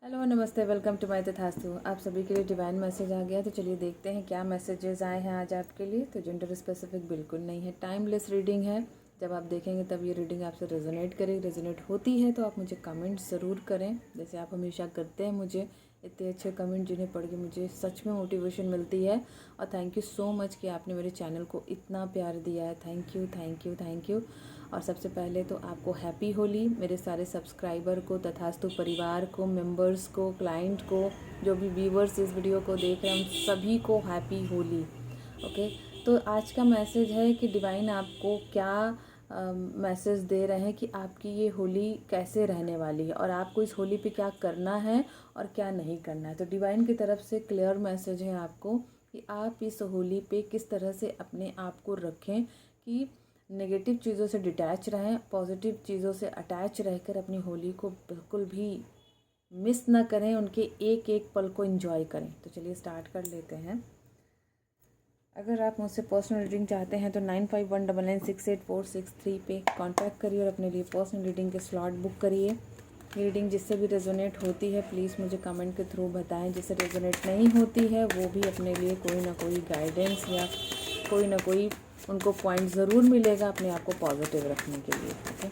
Hello नमस्ते, welcome to my तथास्तु। आप सभी के लिए डिवाइन मैसेज आ गया, तो चलिए देखते हैं क्या मैसेजेस आए हैं आज आपके लिए। तो जेंडर स्पेसिफिक बिल्कुल नहीं है, टाइमलेस रीडिंग है। जब आप देखेंगे तब ये रीडिंग आपसे रेजोनेट करेगी। रेजोनेट होती है तो आप मुझे कमेंट ज़रूर करें, जैसे आप हमेशा करते हैं। मुझे इतने अच्छे कमेंट जिन्हें पढ़ के मुझे सच में मोटिवेशन मिलती है। और थैंक यू सो मच कि आपने मेरे चैनल को इतना प्यार दिया है। Thank you thank you thank you. और सबसे पहले तो आपको हैप्पी होली, मेरे सारे सब्सक्राइबर को, तथास्तु परिवार को, मेंबर्स को, क्लाइंट को, जो भी व्यूवर्स इस वीडियो को देख रहे हैं, हम सभी को हैप्पी होली। ओके, तो आज का मैसेज है कि डिवाइन आपको क्या मैसेज दे रहे हैं कि आपकी ये होली कैसे रहने वाली है और आपको इस होली पे क्या करना है और क्या नहीं करना है। तो डिवाइन की तरफ से क्लियर मैसेज है आपको कि आप इस होली पे किस तरह से अपने आप को रखें कि नेगेटिव चीज़ों से डिटैच रहें, पॉजिटिव चीज़ों से अटैच रहकर अपनी होली को बिल्कुल भी मिस ना करें, उनके एक एक पल को एंजॉय करें। तो चलिए स्टार्ट कर लेते हैं। अगर आप मुझसे पर्सनल रीडिंग चाहते हैं तो 9519968463 पे कांटेक्ट करिए और अपने लिए पर्सनल रीडिंग के स्लॉट बुक करिए। रीडिंग जिससे भी रेजोनेट होती है प्लीज़ मुझे कमेंट के थ्रू बताएं। जिससे रेजोनेट नहीं होती है वो भी अपने लिए कोई ना कोई गाइडेंस या कोई ना कोई उनको पॉइंट ज़रूर मिलेगा अपने आप को पॉजिटिव रखने के लिए। ओके,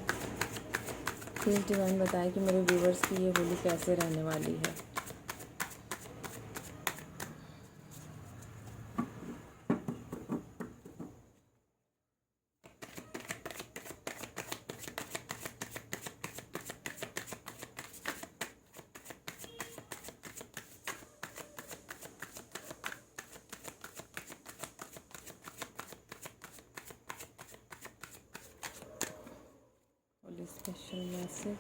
प्लीज़ डिवाइन बताएं कि मेरे व्यूवर्स की ये होली कैसे रहने वाली है। Holi special message.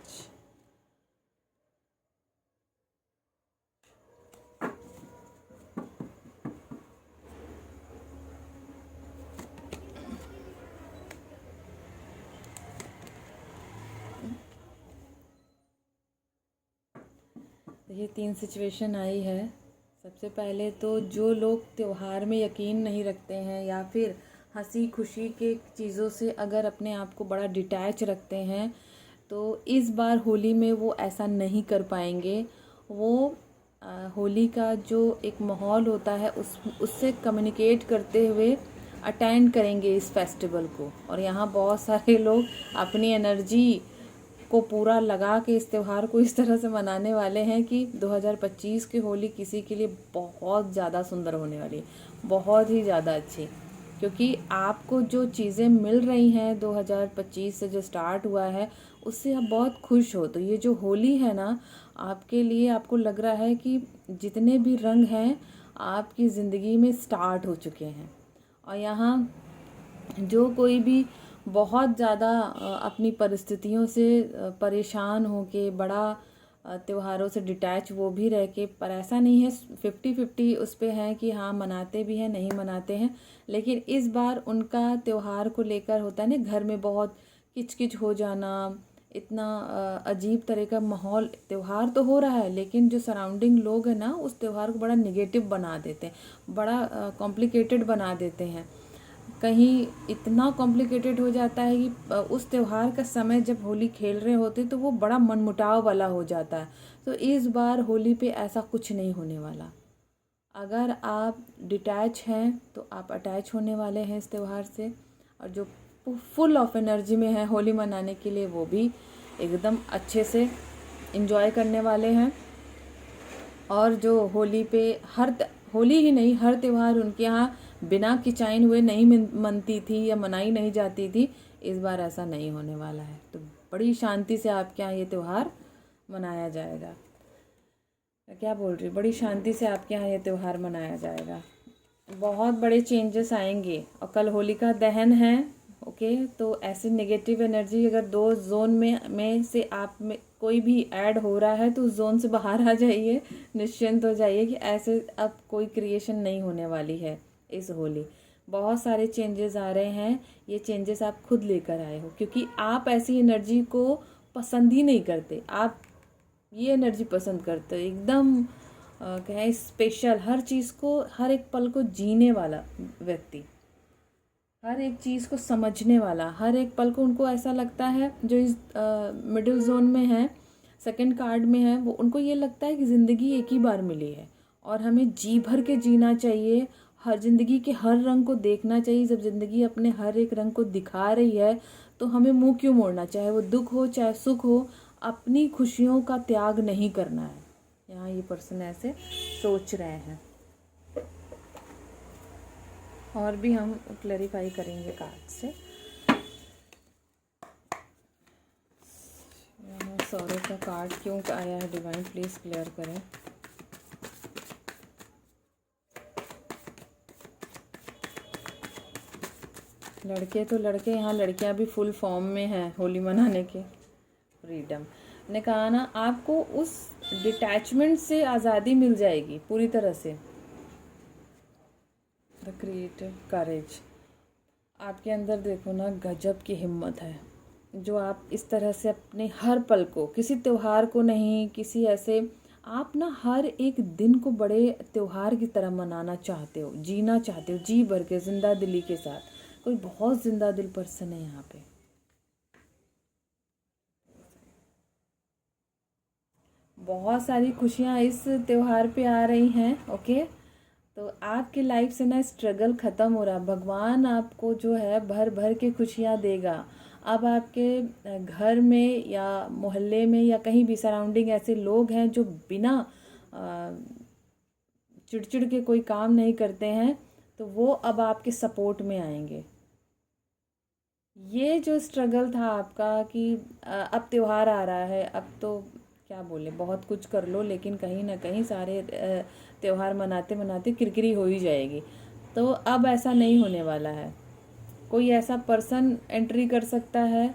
ये 3 सिचुएशन आई है। सबसे पहले तो जो लोग त्यौहार में यकीन नहीं रखते हैं या फिर हंसी खुशी के चीज़ों से अगर अपने आप को बड़ा डिटैच रखते हैं, तो इस बार होली में वो ऐसा नहीं कर पाएंगे। वो होली का जो एक माहौल होता है उससे कम्युनिकेट करते हुए अटेंड करेंगे इस फेस्टिवल को। और यहाँ बहुत सारे लोग अपनी एनर्जी को पूरा लगा के इस त्यौहार को इस तरह से मनाने वाले हैं कि 2025 की होली किसी के लिए बहुत ज़्यादा सुंदर होने वाली है, बहुत ही ज़्यादा अच्छी। क्योंकि आपको जो चीज़ें मिल रही हैं 2025 से जो स्टार्ट हुआ है उससे आप बहुत खुश हो। तो ये जो होली है ना, आपके लिए आपको लग रहा है कि जितने भी रंग हैं आपकी ज़िंदगी में स्टार्ट हो चुके हैं। और यहाँ जो कोई भी बहुत ज़्यादा अपनी परिस्थितियों से परेशान हो के बड़ा त्योहारों से डिटैच वो भी रह के, पर ऐसा नहीं है, 50-50 उस पे है कि हाँ मनाते भी हैं नहीं मनाते हैं। लेकिन इस बार उनका त्यौहार को लेकर होता है ना, घर में बहुत किचकिच हो जाना, इतना अजीब तरह का माहौल। त्यौहार तो हो रहा है लेकिन जो सराउंडिंग लोग हैं ना उस त्यौहार को बड़ा निगेटिव बना देते हैं, बड़ा कॉम्प्लिकेटेड बना देते हैं। कहीं इतना कॉम्प्लिकेटेड हो जाता है कि उस त्यौहार का समय जब होली खेल रहे होते तो वो बड़ा मनमुटाव वाला हो जाता है। तो इस बार होली पे ऐसा कुछ नहीं होने वाला। अगर आप डिटैच हैं तो आप अटैच होने वाले हैं इस त्यौहार से। और जो फुल ऑफ एनर्जी में है होली मनाने के लिए वो भी एकदम अच्छे से इंजॉय करने वाले हैं। और जो होली पे होली ही नहीं, हर त्यौहार उनके यहाँ बिना किचाइन हुए नहीं मनती थी या मनाई नहीं जाती थी, इस बार ऐसा नहीं होने वाला है। तो बड़ी शांति से आपके यहाँ ये त्यौहार मनाया जाएगा। क्या बोल रही, बड़ी शांति से आपके यहाँ ये त्यौहार मनाया जाएगा। बहुत बड़े चेंजेस आएंगे। और कल होलिका दहन है। ओके, तो ऐसे नेगेटिव एनर्जी अगर 2 जोन में से आप में कोई भी ऐड हो रहा है तो उस जोन से बाहर आ जाइए, निश्चिंत हो जाइए कि ऐसे अब कोई क्रिएशन नहीं होने वाली है इस होली। बहुत सारे चेंजेस आ रहे हैं, ये चेंजेस आप खुद लेकर आए हो क्योंकि आप ऐसी एनर्जी को पसंद ही नहीं करते। आप ये एनर्जी पसंद करते हो एकदम कहें स्पेशल, हर चीज़ को, हर एक पल को जीने वाला व्यक्ति, हर एक चीज़ को समझने वाला, हर एक पल को उनको ऐसा लगता है जो इस मिडिल जोन में है, सेकंड कार्ड में है वो उनको ये लगता है कि ज़िंदगी एक ही बार मिली है और हमें जी भर के जीना चाहिए, हर ज़िंदगी के हर रंग को देखना चाहिए। जब ज़िंदगी अपने हर एक रंग को दिखा रही है तो हमें मुंह क्यों मोड़ना, चाहे वो दुख हो चाहे सुख हो, अपनी खुशियों का त्याग नहीं करना है। यहाँ ये पर्सन ऐसे सोच रहे हैं और भी हम क्लैरिफाई करेंगे कार्ड से। सॉरो का कार्ड क्यों आया है, डिवाइन प्लीज़ क्लियर करें। लड़के तो लड़के, यहाँ लड़कियाँ भी फुल फॉर्म में हैं होली मनाने के। फ्रीडम ने कहा ना, आपको उस डिटैचमेंट से आज़ादी मिल जाएगी पूरी तरह से। द क्रिएटिव करेज, आपके अंदर देखो ना गजब की हिम्मत है, जो आप इस तरह से अपने हर पल को, किसी त्यौहार को नहीं, किसी ऐसे, आप ना हर एक दिन को बड़े त्यौहार की तरह मनाना चाहते हो, जीना चाहते हो जी भर के जिंदा दिली के साथ। कोई बहुत जिंदा दिल पर्सन है यहाँ पे। बहुत सारी खुशियाँ इस त्यौहार पे आ रही हैं। ओके, तो आपकी लाइफ से ना स्ट्रगल ख़त्म हो रहा है। भगवान आपको जो है भर भर के खुशियाँ देगा। अब आपके घर में या मोहल्ले में या कहीं भी सराउंडिंग ऐसे लोग हैं जो बिना चिड़चिड़ के कोई काम नहीं करते हैं, तो वो अब आपके सपोर्ट में आएंगे। ये जो स्ट्रगल था आपका कि अब त्योहार आ रहा है, अब तो क्या बोले, बहुत कुछ कर लो लेकिन कहीं ना कहीं सारे त्योहार मनाते मनाते किरकिरी हो ही जाएगी। तो अब ऐसा नहीं होने वाला है। कोई ऐसा पर्सन एंट्री कर सकता है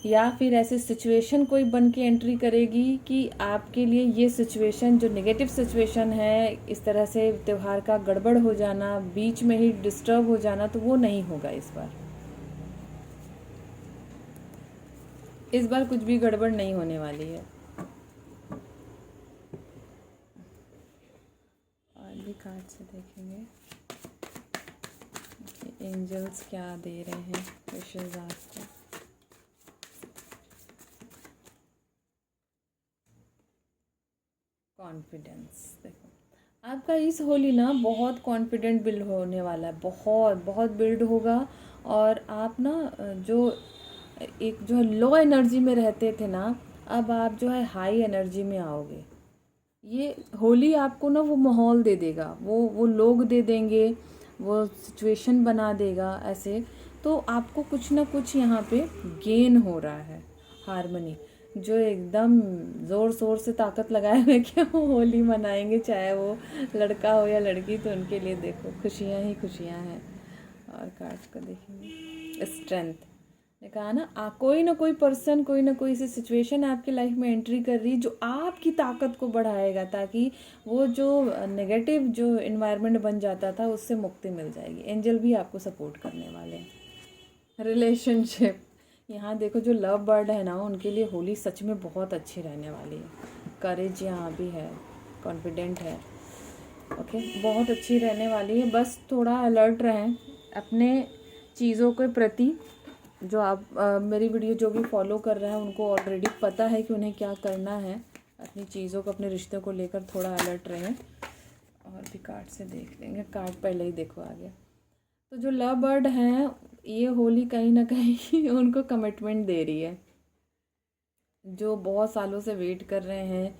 या फिर ऐसी सिचुएशन कोई बन के एंट्री करेगी कि आपके लिए ये सिचुएशन जो नेगेटिव सिचुएशन है, इस तरह से त्यौहार का गड़बड़ हो जाना, बीच में ही डिस्टर्ब हो जाना, तो वो नहीं होगा इस बार। इस बार कुछ भी गड़बड़ नहीं होने वाली है। और भी कार्ड से देखेंगे कि एंजल्स क्या दे रहे हैं विशेष आपको। कॉन्फिडेंस, देखो आपका इस होली ना बहुत कॉन्फिडेंट बिल्ड होने वाला है, बहुत बहुत बिल्ड होगा। और आप ना जो एक जो लो एनर्जी में रहते थे ना, अब आप जो है हाई एनर्जी में आओगे। ये होली आपको ना वो माहौल दे देगा, वो लोग दे देंगे, वो सिचुएशन बना देगा ऐसे। तो आपको कुछ ना कुछ यहाँ पे गेन हो रहा है। हारमनी जो एकदम ज़ोर शोर से ताकत लगाए हुए कि वो होली मनाएंगे, चाहे वो लड़का हो या लड़की, तो उनके लिए देखो खुशियाँ ही खुशियाँ हैं। और कार्ड्स को देखेंगे, स्ट्रेंथ ने कहा ना, कोई ना कोई पर्सन, कोई ना कोई सी सिचुएशन आपकी लाइफ में एंट्री कर रही जो आपकी ताकत को बढ़ाएगा, ताकि वो जो नेगेटिव जो इन्वायरमेंट बन जाता था उससे मुक्ति मिल जाएगी। एंजल भी आपको सपोर्ट करने वाले हैं। रिलेशनशिप, यहाँ देखो जो लव बर्ड है ना, उनके लिए होली सच में बहुत अच्छी रहने वाली है। करेज यहाँ भी है, कॉन्फिडेंट है। ओके, बहुत अच्छी रहने वाली है। बस थोड़ा अलर्ट रहें अपने चीज़ों के प्रति। जो आप मेरी वीडियो जो भी फॉलो कर रहे हैं उनको ऑलरेडी पता है कि उन्हें क्या करना है। अपनी चीज़ों को, अपने रिश्तों को लेकर थोड़ा अलर्ट रहें। और भी कार्ड से देख लेंगे, कार्ड पहले ही देखो आ गया। तो जो लव बर्ड हैं, ये होली कहीं ना कहीं उनको कमिटमेंट दे रही है। जो बहुत सालों से वेट कर रहे हैं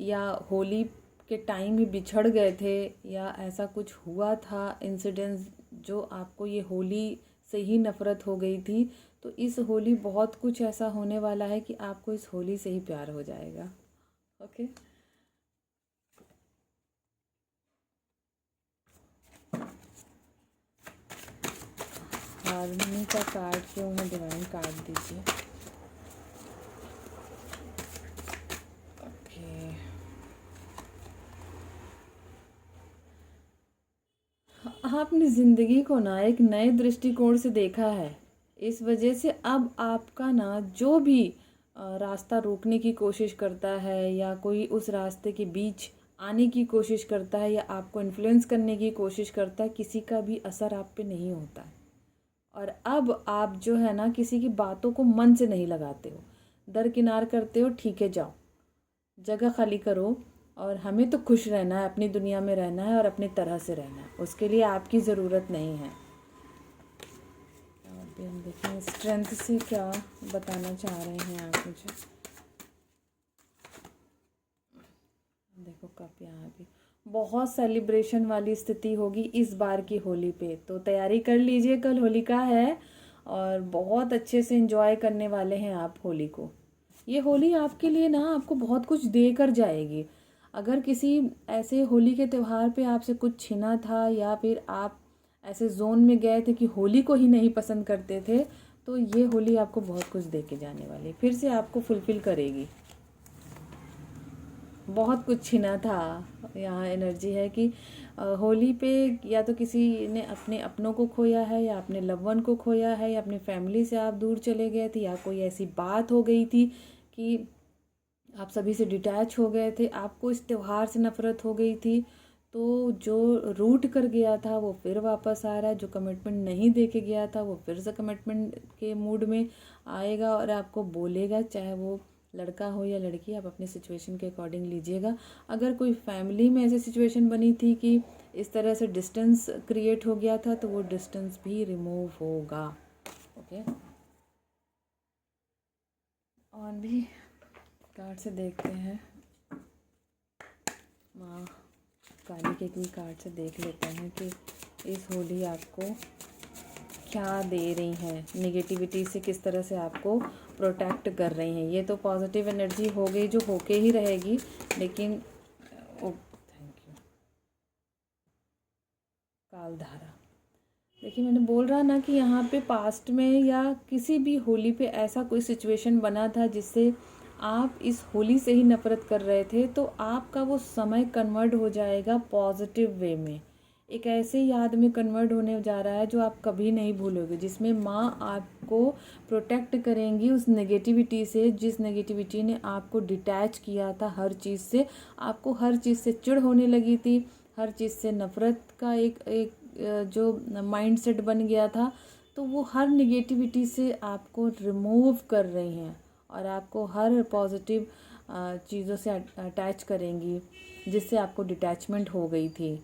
या होली के टाइम ही बिछड़ गए थे या ऐसा कुछ हुआ था इंसिडेंस जो आपको ये होली से ही नफ़रत हो गई थी, तो इस होली बहुत कुछ ऐसा होने वाला है कि आपको इस होली से ही प्यार हो जाएगा। ओके, हार्मनी का कार्ड क्यों है, डिवाइन कार्ड दीजिए। ओके, आपने ज़िंदगी को ना एक नए दृष्टिकोण से देखा है। इस वजह से अब आपका ना जो भी रास्ता रोकने की कोशिश करता है या कोई उस रास्ते के बीच आने की कोशिश करता है या आपको इन्फ्लुएंस करने की कोशिश करता है, किसी का भी असर आप पे नहीं होता है। और अब आप जो है ना किसी की बातों को मन से नहीं लगाते हो। दरकिनार करते हो, ठीक है जाओ, जगह खाली करो। और हमें तो खुश रहना है, अपनी दुनिया में रहना है और अपनी तरह से रहना है, उसके लिए आपकी ज़रूरत नहीं है। अभी हम देखें स्ट्रेंथ से क्या बताना चाह रहे हैं आप मुझे। देखो कप यहाँ भी बहुत सेलिब्रेशन वाली स्थिति होगी इस बार की होली पे, तो तैयारी कर लीजिए, कल होलिका है और बहुत अच्छे से एंजॉय करने वाले हैं आप होली को। ये होली आपके लिए ना आपको बहुत कुछ दे कर जाएगी। अगर किसी ऐसे होली के त्यौहार पे आपसे कुछ छिना था या फिर आप ऐसे जोन में गए थे कि होली को ही नहीं पसंद करते थे, तो ये होली आपको बहुत कुछ दे के जाने वाली, फिर से आपको फुलफिल करेगी। बहुत कुछ छिना था, यहाँ एनर्जी है कि होली पे या तो किसी ने अपने अपनों को खोया है या अपने लव वन को खोया है या अपनी फैमिली से आप दूर चले गए थे या कोई ऐसी बात हो गई थी कि आप सभी से डिटैच हो गए थे, आपको इस त्यौहार से नफ़रत हो गई थी। तो जो रूठ कर गया था वो फिर वापस आ रहा है, जो कमिटमेंट नहीं दे के गया था वो फिर से कमिटमेंट के मूड में आएगा और आपको बोलेगा, चाहे वो लड़का हो या लड़की, आप अपनी सिचुएशन के अकॉर्डिंग लीजिएगा। अगर कोई फैमिली में ऐसी सिचुएशन बनी थी कि इस तरह से डिस्टेंस क्रिएट हो गया था, तो वो डिस्टेंस भी रिमूव होगा। ओके, और भी कार्ड से देखते हैं, माँ काली के भी कार्ड से देख लेते हैं कि इस होली आपको क्या दे रही हैं, नेगेटिविटी से किस तरह से आपको प्रोटेक्ट कर रही हैं। ये तो पॉजिटिव एनर्जी हो गई जो होके ही रहेगी, लेकिन थैंक यू कालधारा। देखिए मैंने बोल रहा ना कि यहाँ पे पास्ट में या किसी भी होली पे ऐसा कोई सिचुएशन बना था जिससे आप इस होली से ही नफ़रत कर रहे थे, तो आपका वो समय कन्वर्ट हो जाएगा पॉजिटिव वे में, एक ऐसे याद में कन्वर्ट होने जा रहा है जो आप कभी नहीं भूलोगे, जिसमें माँ आपको प्रोटेक्ट करेंगी उस नेगेटिविटी से, जिस नेगेटिविटी ने आपको डिटैच किया था हर चीज़ से। आपको हर चीज़ से चिढ़ होने लगी थी, हर चीज़ से नफ़रत का एक जो माइंडसेट बन गया था, तो वो हर नेगेटिविटी से आपको रिमूव कर रही हैं और आपको हर पॉजिटिव चीज़ों से अटैच करेंगी जिससे आपको डिटैचमेंट हो गई थी।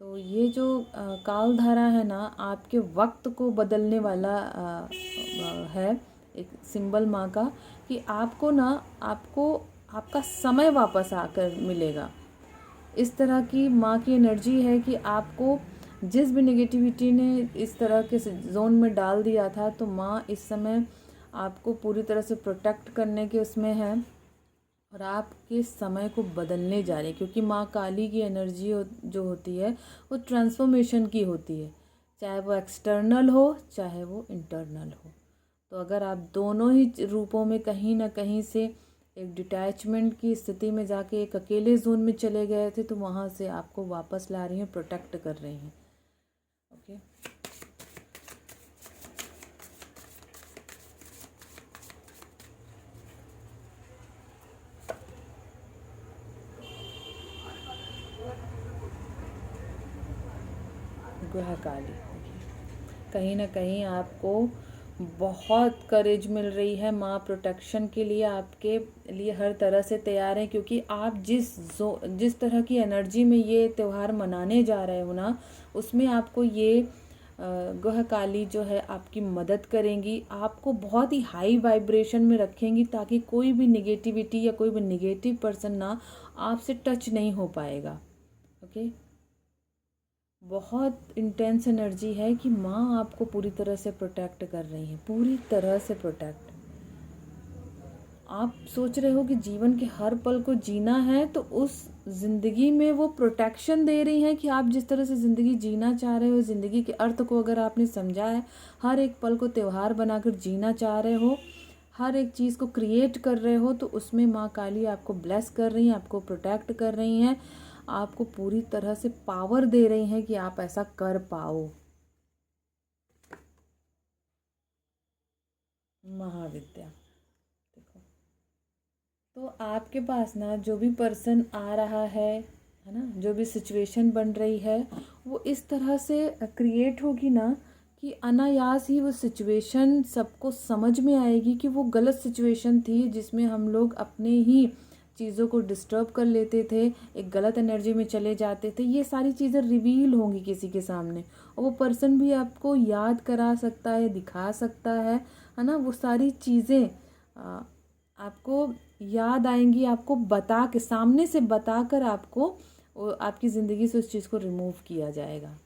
तो ये जो कालधारा है ना, आपके वक्त को बदलने वाला है, एक सिंबल माँ का, कि आपको ना आपको आपका समय वापस आकर मिलेगा। इस तरह की माँ की एनर्जी है कि आपको जिस भी नेगेटिविटी ने इस तरह के जोन में डाल दिया था, तो माँ इस समय आपको पूरी तरह से प्रोटेक्ट करने के उसमें है और आपके समय को बदलने जा रही है, क्योंकि माँ काली की एनर्जी जो होती है वो ट्रांसफॉर्मेशन की होती है, चाहे वो एक्सटर्नल हो चाहे वो इंटरनल हो। तो अगर आप दोनों ही रूपों में कहीं ना कहीं से एक डिटैचमेंट की स्थिति में जाके एक अकेले जोन में चले गए थे, तो वहाँ से आपको वापस ला रही हैं, प्रोटेक्ट कर रही हैं। ओके, ग्रह काली, कहीं ना कहीं आपको बहुत करेज मिल रही है, माँ प्रोटेक्शन के लिए आपके लिए हर तरह से तैयार है, क्योंकि आप जिस तरह की एनर्जी में ये त्यौहार मनाने जा रहे हो ना, उसमें आपको ये ग्रह काली जो है आपकी मदद करेंगी, आपको बहुत ही हाई वाइब्रेशन में रखेंगी, ताकि कोई भी निगेटिविटी या कोई भी निगेटिव पर्सन ना आपसे टच नहीं हो पाएगा। ओके, बहुत इंटेंस एनर्जी है कि माँ आपको पूरी तरह से प्रोटेक्ट कर रही है, पूरी तरह से प्रोटेक्ट। आप सोच रहे हो कि जीवन के हर पल को जीना है, तो उस ज़िंदगी में वो प्रोटेक्शन दे रही है कि आप जिस तरह से ज़िंदगी जीना चाह रहे हो, ज़िंदगी के अर्थ को अगर आपने समझा है, हर एक पल को त्यौहार बनाकर जीना चाह रहे हो, हर एक चीज़ को क्रिएट कर रहे हो, तो उसमें माँ काली आपको ब्लेस कर रही हैं, आपको प्रोटेक्ट कर रही हैं, आपको पूरी तरह से पावर दे रही हैं कि आप ऐसा कर पाओ। महाविद्या, देखो, तो आपके पास ना जो भी पर्सन आ रहा है ना, जो भी सिचुएशन बन रही है, वो इस तरह से क्रिएट होगी ना कि अनायास ही वो सिचुएशन सबको समझ में आएगी कि वो गलत सिचुएशन थी, जिसमें हम लोग अपने ही चीज़ों को डिस्टर्ब कर लेते थे, एक गलत एनर्जी में चले जाते थे। ये सारी चीज़ें रिवील होंगी किसी के सामने, और वो पर्सन भी आपको याद करा सकता है, दिखा सकता है ना। वो सारी चीज़ें आपको याद आएंगी, आपको बता के, सामने से बता कर आपको आपकी ज़िंदगी से उस चीज़ को रिमूव किया जाएगा।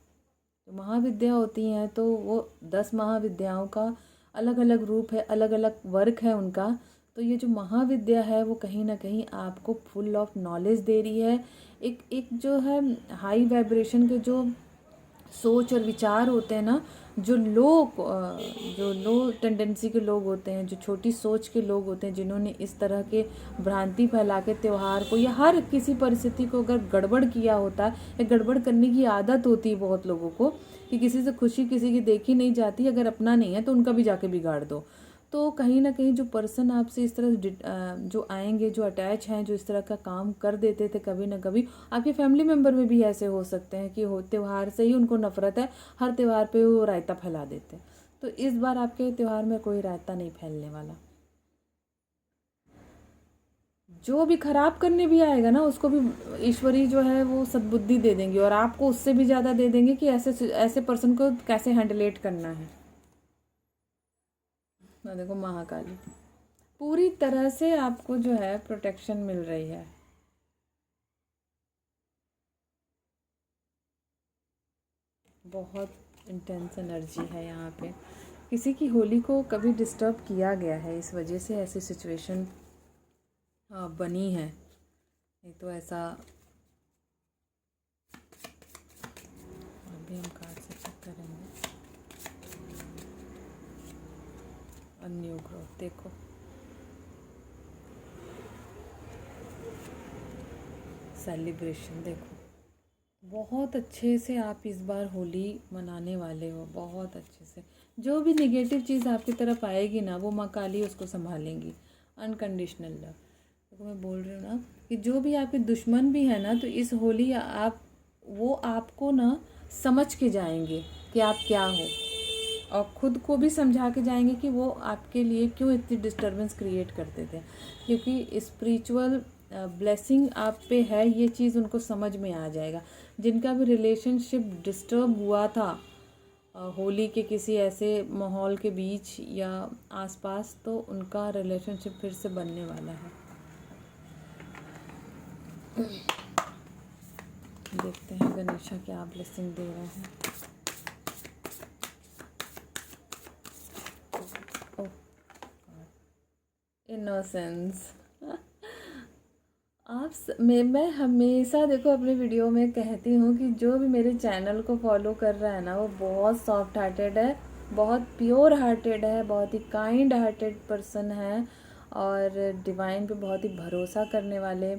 तो महाविद्या होती हैं तो वो 10 महाविद्याओं का अलग अलग रूप है, अलग अलग वर्क है उनका। तो ये जो महाविद्या है वो कहीं ना कहीं आपको फुल ऑफ नॉलेज दे रही है। एक जो है हाई वाइब्रेशन के जो सोच और विचार होते हैं ना, जो लो टेंडेंसी के लोग होते हैं, जो छोटी सोच के लोग होते हैं, जिन्होंने इस तरह के भ्रांति फैला के त्यौहार को या हर किसी परिस्थिति को अगर गड़बड़ किया होता है, या गड़बड़ करने की आदत होती है बहुत लोगों को, कि किसी से खुशी किसी की देखी नहीं जाती, अगर अपना नहीं है तो उनका भी जाके बिगाड़ दो। तो कहीं ना कहीं जो पर्सन आपसे इस तरह जो आएंगे, जो अटैच हैं, जो इस तरह का काम कर देते थे, कभी ना कभी आपके फैमिली मेम्बर में भी ऐसे हो सकते हैं कि त्यौहार से ही उनको नफरत है, हर त्यौहार पे वो रायता फैला देते हैं। तो इस बार आपके त्यौहार में कोई रायता नहीं फैलने वाला। जो भी खराब करने भी आएगा ना, उसको भी ईश्वरी जो है वो सद्बुद्धि दे देंगे, और आपको उससे भी ज़्यादा दे देंगे कि ऐसे ऐसे पर्सन को कैसे हैंडलेट करना है। देखो महाकाली पूरी तरह से आपको जो है प्रोटेक्शन मिल रही है। बहुत इंटेंस एनर्जी है यहाँ पे। किसी की होली को कभी डिस्टर्ब किया गया है, इस वजह से ऐसी सिचुएशन बनी है। नहीं तो ऐसा, अभी हम कार्ड से चेक करेंगे। न्यू ग्रोथ देखो, सेलिब्रेशन देखो, बहुत अच्छे से आप इस बार होली मनाने वाले हो, बहुत अच्छे से। जो भी नेगेटिव चीज़ आपकी तरफ आएगी ना, वो माँ काली उसको संभालेंगी। अनकंडीशनल लव, तो मैं बोल रही हूँ ना कि जो भी आपके दुश्मन भी है ना, तो इस होली वो आपको ना समझ के जाएंगे कि आप क्या हो, और ख़ुद को भी समझा के जाएंगे कि वो आपके लिए क्यों इतनी डिस्टर्बेंस क्रिएट करते थे। क्योंकि स्पिरिचुअल ब्लेसिंग आप पे है, ये चीज़ उनको समझ में आ जाएगा। जिनका भी रिलेशनशिप डिस्टर्ब हुआ था होली के किसी ऐसे माहौल के बीच या आसपास, तो उनका रिलेशनशिप फिर से बनने वाला है। देखते हैं गणेशा क्या ब्लेसिंग दे रहे हैं। इनोसेंस। मैं हमेशा देखो अपने वीडियो में कहती हूँ कि जो भी मेरे चैनल को फॉलो कर रहा है ना, वो बहुत सॉफ्ट हार्टेड है, बहुत प्योर हार्टेड है, बहुत ही काइंड हार्टेड पर्सन है, और डिवाइन पे बहुत ही भरोसा करने वाले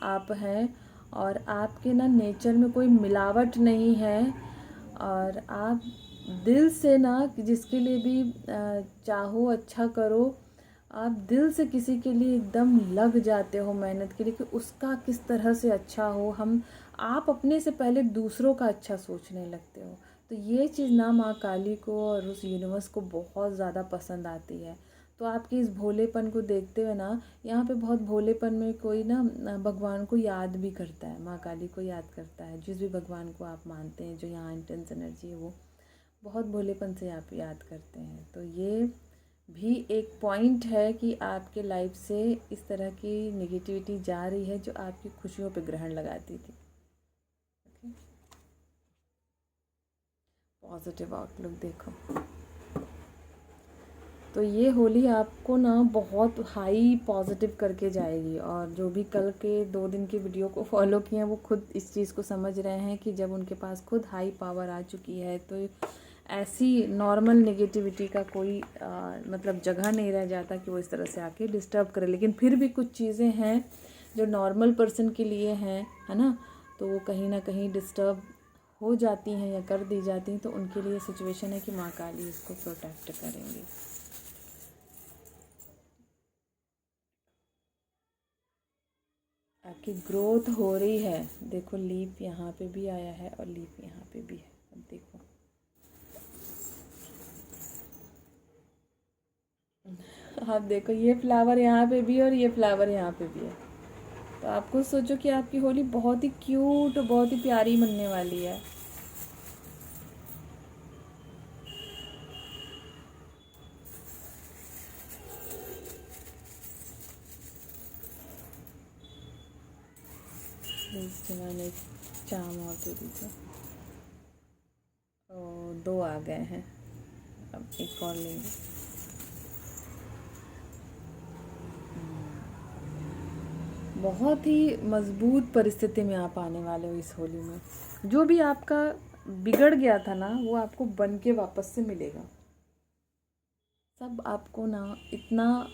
आप हैं। और आपके ना नेचर में कोई मिलावट नहीं है, और आप दिल से ना जिसके लिए भी चाहो अच्छा करो, आप दिल से किसी के लिए एकदम लग जाते हो मेहनत के लिए कि उसका किस तरह से अच्छा हो। आप अपने से पहले दूसरों का अच्छा सोचने लगते हो। तो ये चीज़ ना माँ काली को और उस यूनिवर्स को बहुत ज़्यादा पसंद आती है। तो आपके इस भोलेपन को देखते हुए ना, यहाँ पे बहुत भोलेपन में कोई ना भगवान को याद भी करता है, माँ काली को याद करता है। जिस भी भगवान को आप मानते हैं, जो यहाँ इंटेंस एनर्जी है, वो बहुत भोलेपन से आप याद करते हैं। तो ये भी एक पॉइंट है कि आपके लाइफ से इस तरह की नेगेटिविटी जा रही है, जो आपकी खुशियों पे ग्रहण लगाती थी। ओके, पॉजिटिव आउटलुक देखो। तो ये होली आपको ना बहुत हाई पॉजिटिव करके जाएगी, और जो भी कल के 2 दिन की वीडियो को फॉलो किए हैं, वो खुद इस चीज़ को समझ रहे हैं कि जब उनके पास खुद हाई पावर आ चुकी है, तो ऐसी नॉर्मल नेगेटिविटी का कोई मतलब जगह नहीं रह जाता कि वो इस तरह से आके डिस्टर्ब करे। लेकिन फिर भी कुछ चीज़ें हैं जो नॉर्मल पर्सन के लिए हैं, है ना, तो वो कहीं ना कहीं डिस्टर्ब हो जाती हैं या कर दी जाती हैं। तो उनके लिए सिचुएशन है कि माँ काली इसको प्रोटेक्ट करेंगी। आपकी ग्रोथ हो रही है। देखो लीप यहाँ पे भी आया है और लीप यहाँ पे भी है। अब देखो आप देखो ये फ्लावर यहाँ पे भी है और ये फ्लावर यहाँ पे भी है। तो आप खुद सोचो कि आपकी होली बहुत ही क्यूट और बहुत ही प्यारी बनने वाली है। प्लीज़ मैंने चाम और दे दीजिए। तो 2 आ गए हैं, अब एक और लेंगे। बहुत ही मज़बूत परिस्थिति में आप आने वाले हो इस होली में। जो भी आपका बिगड़ गया था ना, वो आपको बन के वापस से मिलेगा। सब आपको ना इतना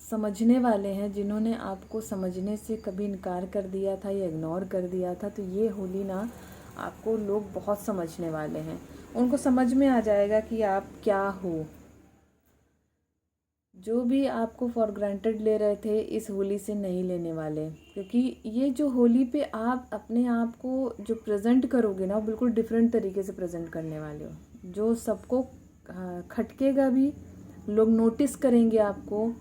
समझने वाले हैं, जिन्होंने आपको समझने से कभी इनकार कर दिया था या इग्नोर कर दिया था, तो ये होली ना आपको लोग बहुत समझने वाले हैं। उनको समझ में आ जाएगा कि आप क्या हो। जो भी आपको फॉर ग्रांटेड ले रहे थे, इस होली से नहीं लेने वाले, क्योंकि ये जो होली पे आप अपने आप को जो प्रेजेंट करोगे ना, वो बिल्कुल डिफरेंट तरीके से प्रेजेंट करने वाले हो, जो सबको खटकेगा भी। लोग नोटिस करेंगे आपको,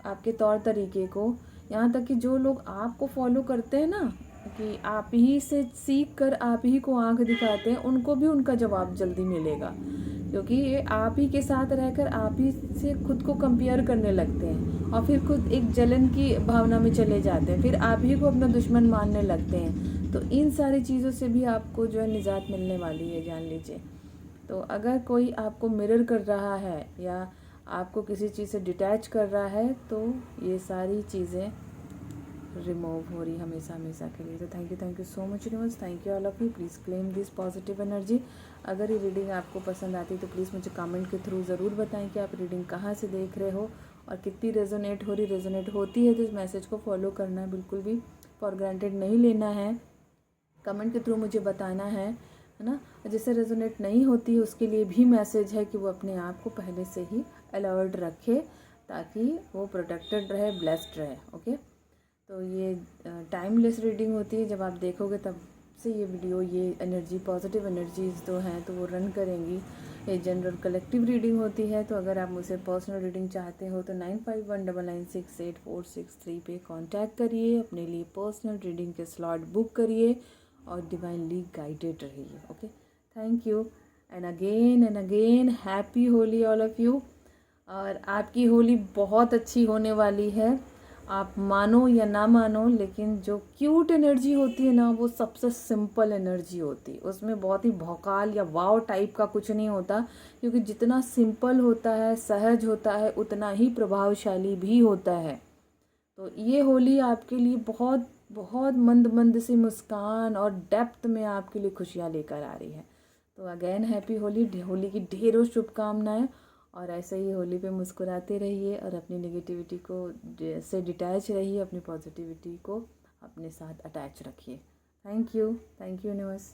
आपके तौर तरीके को। यहाँ तक कि जो लोग आपको फॉलो करते हैं ना, कि आप ही से सीख कर आप ही को आंख दिखाते हैं, उनको भी उनका जवाब जल्दी मिलेगा, क्योंकि ये आप ही के साथ रहकर आप ही से खुद को कंपेयर करने लगते हैं और फिर खुद एक जलन की भावना में चले जाते हैं, फिर आप ही को अपना दुश्मन मानने लगते हैं। तो इन सारी चीज़ों से भी आपको जो है निजात मिलने वाली है, जान लीजिए। तो अगर कोई आपको मिरर कर रहा है या आपको किसी चीज़ से डिटैच कर रहा है, तो ये सारी चीज़ें रिमूव हो रही हमेशा हमेशा के लिए। तो thank you so much universe, thank you all of you. Please claim this positive energy. अगर ये रीडिंग आपको पसंद आती है तो प्लीज़ मुझे कमेंट के थ्रू ज़रूर बताएं कि आप रीडिंग कहाँ से देख रहे हो और कितनी रेजोनेट हो रही। रेजोनेट होती है तो इस मैसेज को फॉलो करना है, बिल्कुल भी फॉर ग्रांटेड नहीं लेना है। कमेंट के थ्रू मुझे बताना है ना। जिससे रेजोनेट नहीं होती है उसके लिए भी मैसेज है कि वो अपने आप को पहले से ही अलर्ट रखे, ताकि वो प्रोटेक्टेड रहे, ब्लेस्ड रहे। ओके, तो ये टाइमलेस रीडिंग होती है। जब आप देखोगे तब से ये वीडियो, ये एनर्जी, पॉजिटिव एनर्जीज जो हैं तो वो रन करेंगी। ये जनरल कलेक्टिव रीडिंग होती है। तो अगर आप मुझसे पर्सनल रीडिंग चाहते हो तो 9519968463 पे कांटेक्ट करिए, अपने लिए पर्सनल रीडिंग के स्लॉट बुक करिए और डिवाइनली गाइडेड रहिए। Okay, thank you and again happy Holi all of you. और आपकी होली बहुत अच्छी होने वाली है। आप मानो या ना मानो, लेकिन जो क्यूट एनर्जी होती है ना, वो सबसे सिंपल एनर्जी होती है। उसमें बहुत ही भौकाल या वाव टाइप का कुछ नहीं होता, क्योंकि जितना सिंपल होता है, सहज होता है, उतना ही प्रभावशाली भी होता है। तो ये होली आपके लिए बहुत बहुत मंद मंद सी मुस्कान और डेप्थ में आपके लिए खुशियाँ लेकर आ रही है। तो अगेन हैप्पी होली। होली की ढेरों शुभकामनाएं। और ऐसे ही होली पे मुस्कुराते रहिए और अपनी नेगेटिविटी को से डिटैच रहिए, अपनी पॉजिटिविटी को अपने साथ अटैच रखिए। Thank you universe.